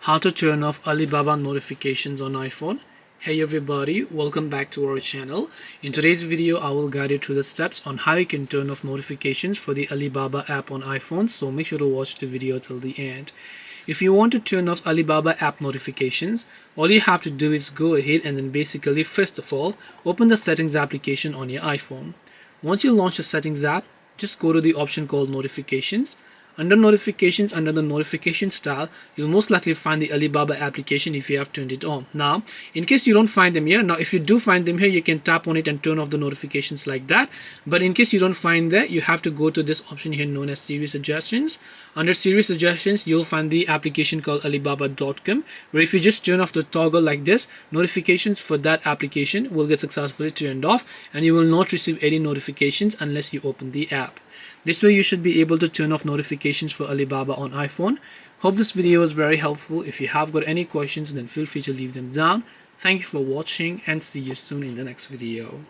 How to turn off Alibaba notifications on iPhone. Hey everybody, welcome back to our channel. In today's video, I will guide you through the steps on how you can turn off notifications for the Alibaba app on iPhone, so make sure to watch the video till the end. If you want to turn off Alibaba app notifications, all you have to do is go ahead and then basically, first of all, open the settings application on your iPhone. Once you launch the settings app, just go to the option called notifications. Under notifications, under the notification style, you'll most likely find the Alibaba application if you have turned it on. Now, in case you don't find them here, now if you do find them here, you can tap on it and turn off the notifications like that. But in case you don't find that, you have to go to this option here known as Siri suggestions. Under Siri suggestions, you'll find the application called Alibaba.com, where if you just turn off the toggle like this, notifications for that application will get successfully turned off, and you will not receive any notifications unless you open the app. This way you should be able to turn off notifications for Alibaba on iPhone. Hope this video was very helpful. If you have got any questions, then feel free to leave them down. Thank you for watching and see you soon in the next video.